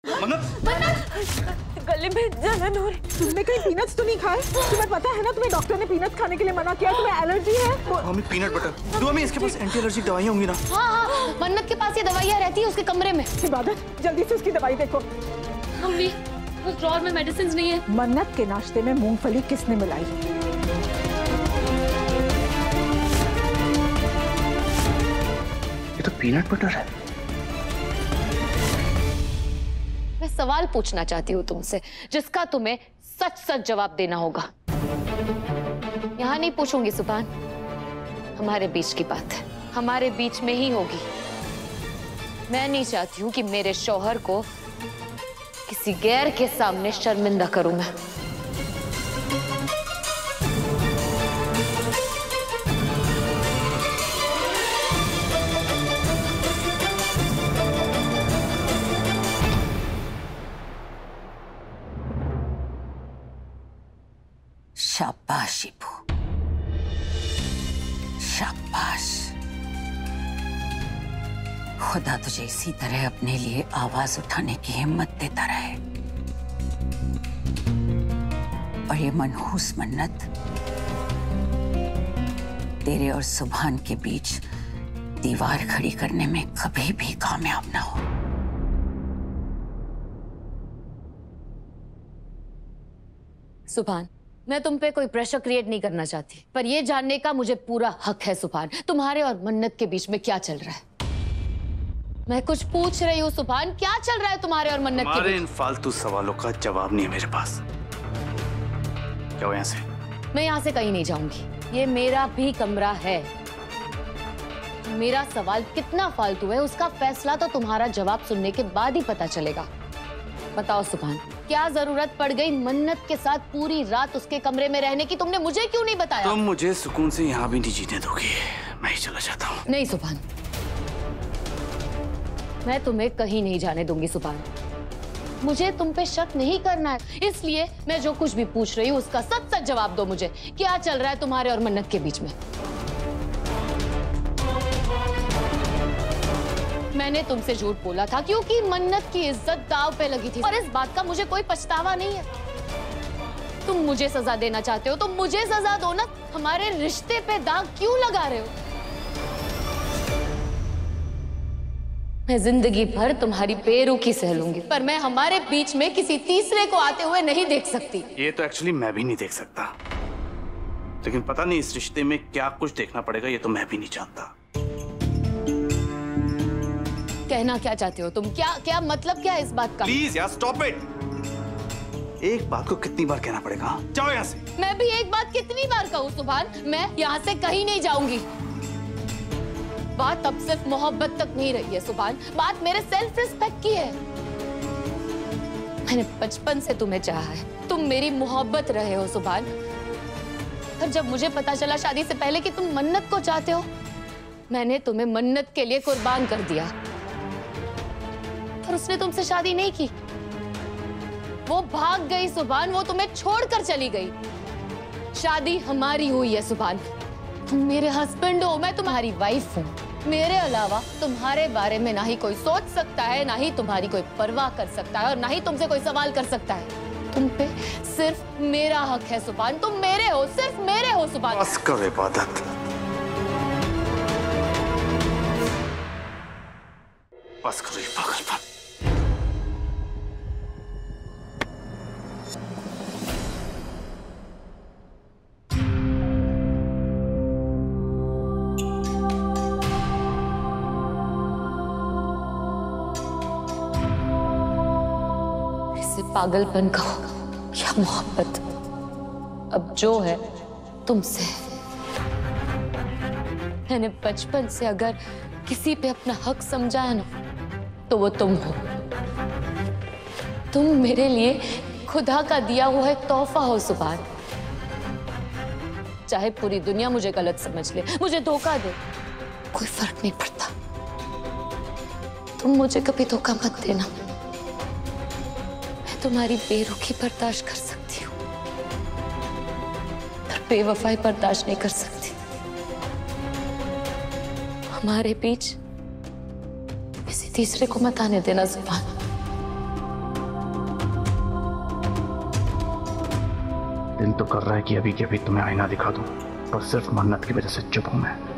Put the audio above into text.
गले में जलन हो रही। तुमने कहीं पीनट्स तो नहीं खाए? तुम्हें पता है ना, तुम्हें डॉक्टर ने पीनट्स खाने के लिए मना किया। तुम्हें एलर्जी है? Mummy peanut butter. मम्मी इसके पास एंटी एलर्जिक दवाइयाँ होंगी ना? हाँ, मन्नत के पास ये दवाइयाँ रहती है उसके कमरे में। इबादत, जल्दी से उसकी दवाई देखो। मम्मी, उस ड्रॉर में मेडिसिन नहीं है। मन्नत के नाश्ते में मूंगफली किसने मिलाई? ये तो पीनट बटर है। मैं सवाल पूछना चाहती हूँ तुमसे, जिसका तुम्हें सच सच जवाब देना होगा। यहाँ नहीं पूछूंगी सुभान, हमारे बीच की बात है, हमारे बीच में ही होगी। मैं नहीं चाहती हूँ कि मेरे शौहर को किसी गैर के सामने शर्मिंदा करूं मैं। शाबाश शिबू, शाबाश। खुदा तुझे इसी तरह अपने लिए आवाज उठाने की हिम्मत देता रहे। और ये मनहूस मन्नत तेरे और सुभान के बीच दीवार खड़ी करने में कभी भी कामयाब ना हो। सुभान, मैं तुम पे कोई प्रेशर क्रिएट नहीं करना चाहती, पर ये जानने का मुझे पूरा हक है सुभान, तुम्हारे और मन्नत के बीच में क्या चल रहा है। मैं कुछ पूछ रही हूँ सुभान, क्या चल रहा है तुम्हारे और मन्नत के बीच? इन फालतू सवालों का जवाब नहीं है मेरे पास। जाओ यहाँ से। मैं यहाँ से कहीं नहीं जाऊंगी, ये मेरा भी कमरा है। मेरा सवाल कितना फालतू है उसका फैसला तो तुम्हारा जवाब सुनने के बाद ही पता चलेगा। बताओ सुभान, क्या जरूरत पड़ गई मन्नत के साथ पूरी रात उसके कमरे में रहने की? तुमने मुझे क्यों नहीं बताया? तुम मुझे सुकून से यहाँ भी नहीं जीने दोगी, मैं ही चला जाता हूँ। नहीं सुभान, मैं तुम्हें कहीं नहीं जाने दूंगी सुभान। मुझे तुम पे शक नहीं करना है, इसलिए मैं जो कुछ भी पूछ रही हूँ उसका सच सच जवाब दो मुझे। क्या चल रहा है तुम्हारे और मन्नत के बीच में? मैंने तुमसे झूठ बोला था क्योंकि मन्नत की इज्जत दांव पे लगी थी, और इस बात का मुझे कोई पछतावा नहीं है। तुम मुझे सजा देना चाहते हो तो मुझे सजा दो ना, हमारे रिश्ते पे दाग क्यों लगा रहे हो? मैं जिंदगी भर तुम्हारी बेरुखी सह लूंगी, पर मैं हमारे बीच में किसी तीसरे को आते हुए नहीं देख सकती। ये तो एक्चुअली मैं भी नहीं देख सकता, लेकिन पता नहीं इस रिश्ते में क्या कुछ देखना पड़ेगा, ये तो मैं भी नहीं जानता। कहना क्या चाहते हो तुम? क्या मतलब क्या है इस बात का? प्लीज यार स्टॉप इट। एक बात को कितनी बार कहना पड़ेगा? जाओ यहाँ से। मैं भी एक बात कितनी बार कहूँ सुभान, मैं यहाँ से कहीं नहीं जाऊंगी। बात अब सिर्फ मोहब्बत तक नहीं रही है सुभान, बात मेरे सेल्फ रिस्पेक्ट की है। मैंने बचपन से तुम्हें चाहा है, तुम मेरी मोहब्बत रहे हो सुभान। पर जब मुझे पता चला शादी से पहले कि तुम मन्नत को चाहते हो, मैंने तुम्हें मन्नत के लिए कुर्बान कर दिया। पर उसने तुमसे शादी नहीं की, वो भाग गई सुभान, वो तुम्हें छोड़कर चली गई। शादी हमारी हुई है सुभान, तुम मेरे हस्बैंड हो, मैं तुम्हारी वाइफ हूँ। मेरे अलावा तुम्हारे बारे में ना ही कोई सोच सकता है, ना ही तुम्हारी कोई परवाह कर सकता है, और ना ही तुमसे कोई सवाल कर सकता है। तुम पे सिर्फ मेरा हक है सुभान, तुम मेरे हो, सिर्फ मेरे हो सुभान। बस कर इबादत, बस करो ये पागलपन। पागलपन कहो क्या मोहब्बत, अब जो है तुमसे। मैंने बचपन से अगर किसी पे अपना हक समझा है ना, तो वो तुम हो। तुम मेरे लिए खुदा का दिया हुआ एक तोहफा हो सुभान। चाहे पूरी दुनिया मुझे गलत समझ ले, मुझे धोखा दे, कोई फर्क नहीं पड़ता। तुम मुझे कभी धोखा मत देना। तुम्हारी बेरुखी बर्दाश्त कर सकती हूँ, पर बेवफाई बर्दाश्त नहीं कर सकती। हमारे बीच किसी तीसरे को मत आने देना जुबान। दिल तो कर रहा है कि अभी के अभी तुम्हें आईना दिखा दूं, पर सिर्फ मन्नत की वजह से चुप हूं मैं।